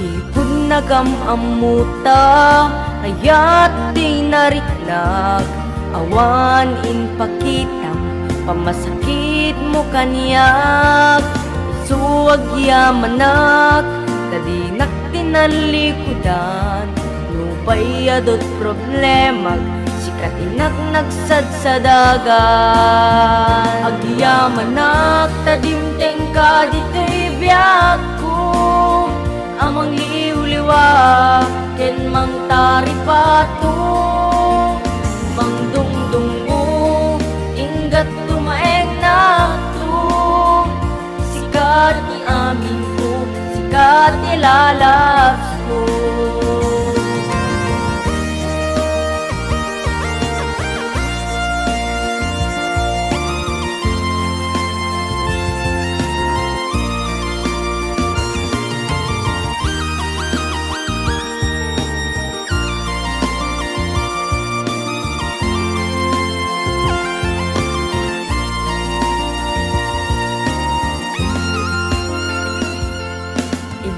Sipod nagamamuta, kaya't di nariknag. Awan inpakitam, pamasakit mo kaniyag. Isuwag yamanak, tadinak tinalikudan. Nubayadot problemag, sikatinak nagsad sa dagan. Agyamanak, tadimteng ka dito'y biyak ko. Amang liwliwa, ken mang taripato. Mang dungdung mo, ingat tumaeng na to. Sikat ni amin ko, sikat ni lalabs ko.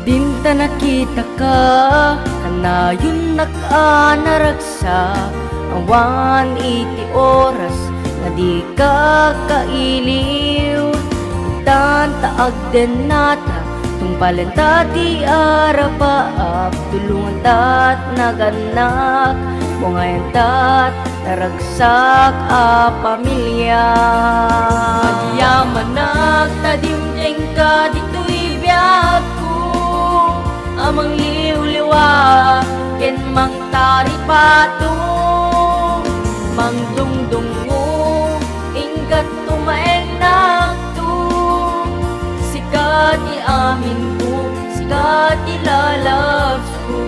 Dinta nakita ka, kanayon nag-anaragsa. Awan iti oras, na di ka kailiw. Itan taag den nata, tungpalan ta di arapaap. Tulungan tat naganak, bungayan tat naragsak a pamilya. Agyamanak, tadimteng ka dito'y biyak ko. Amang liwliwa, ken mang taripato. Mang dungdung mo, ingat tumaeng na to. Sikat i amin ko, sikat i lalabs ko.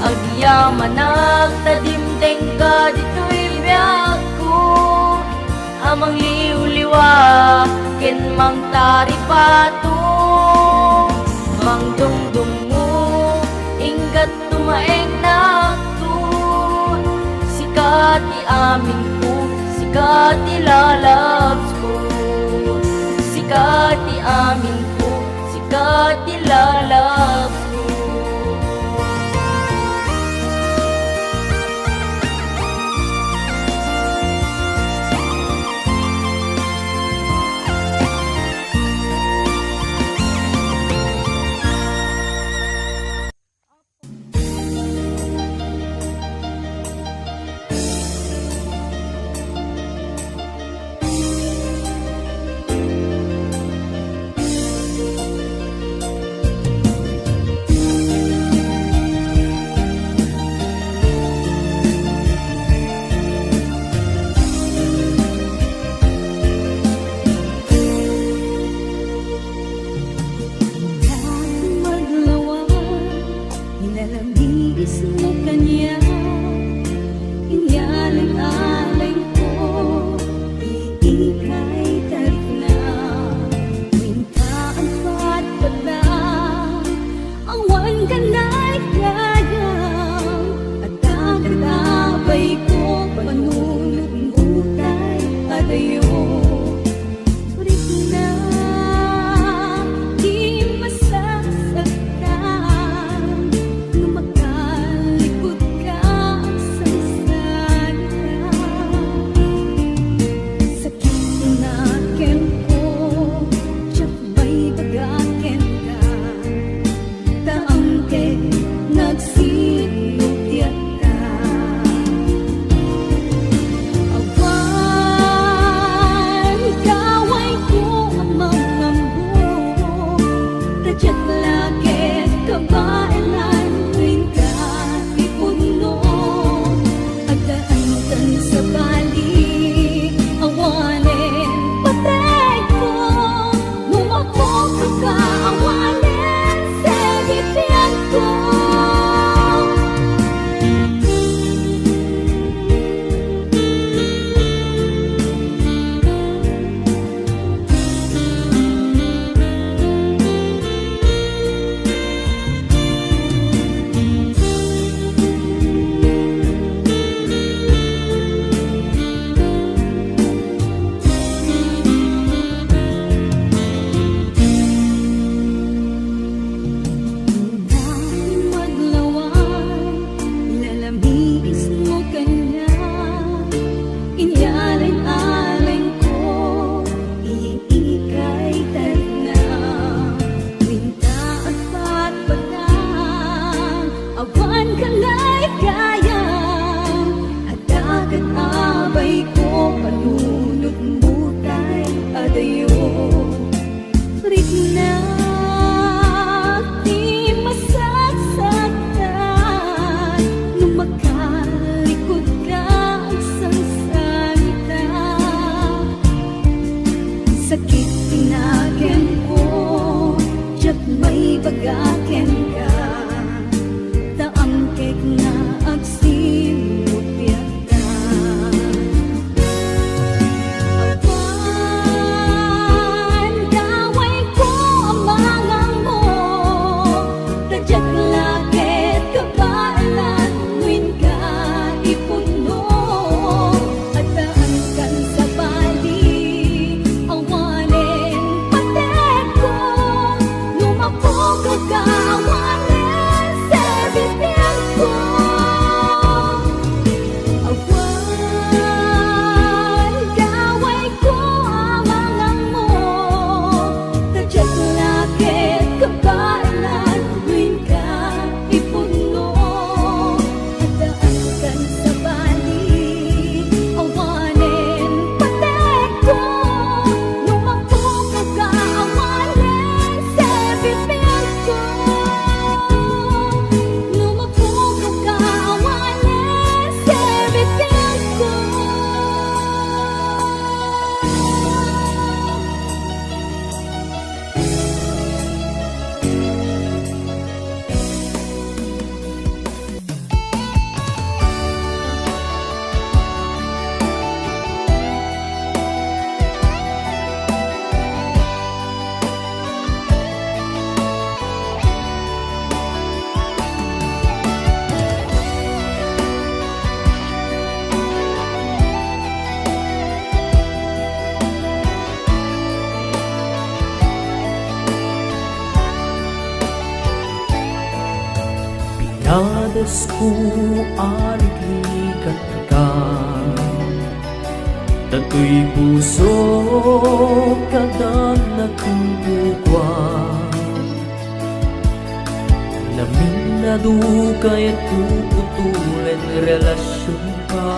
Agyamanak, tadimteng ka dito'y biyak ko. Amang liwliwa, ken mang taripato. Mang dungdung mo, ingat tumaeng na to. Sikat i amin ko, sikat i lalabs ko. Sikat i amin ko, sikat i lalabs ko. Lumakalipod ka Nadas ko ariklikat ka, tato'y puso kada nagkukwa. Naminado kaya't puputulan relasyon ka,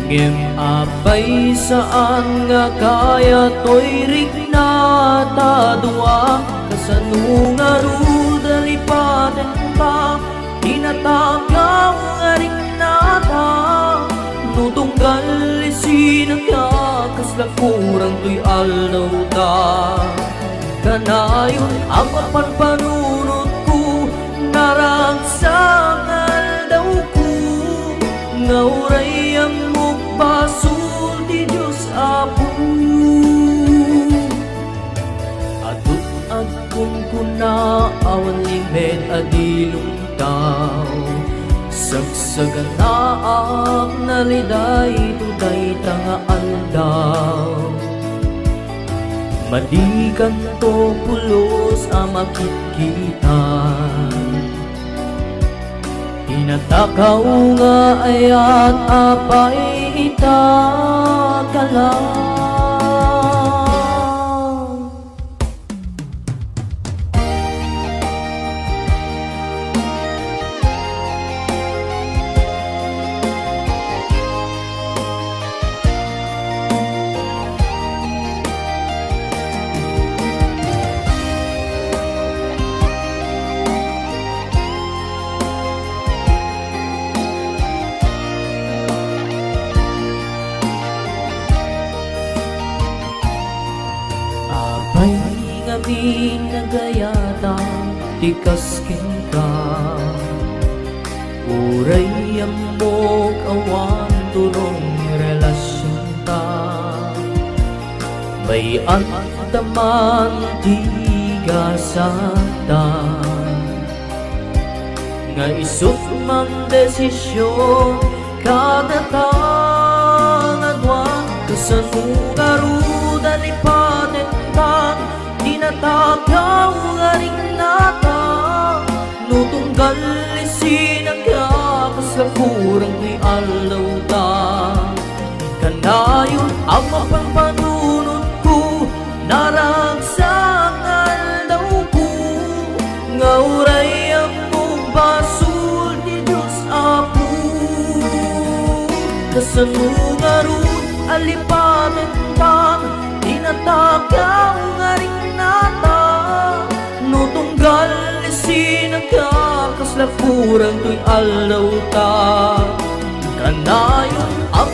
ngem apay saan nga kaya to'y rigna tadua. Kasano nga ruda lipaten ka, tinatagaw nga rigna ta. Nutunggal isinag ka, kasla kurang to'y aldaw ta. Kanayon ang mapanpanunod ko, naragsangal daw ko. Ngauray ang mukbasul di Diyos Apo. Adut agkong kuna awan limed adilong tao. Sagsagan na ang naliday tuday tanga aldaw. Madikan to pulos ang makikita, tinatakaw nga ayat apay itakalang. Apay ngamin nagayata, tikaskin ka. Uray amok awan turong relasyon ta. May antaman tigasata, nga isut man desisyon kada tangadwan. Kasano nga ruda lipaten ka, tinatagaw nga rignata. Nutunggal isinag ka, kasla kurang ni aldaw ta. Kanayon ang mapanpanunod ko, naragsangal daw ko. Ngauray ang mukbasul di Diyos Apo. Kasano nga rin alipaten ka, tinatagaw nga rignata. Nutunggal isinag ka, kasla kurang to'y aldaw ta. Kanayon ang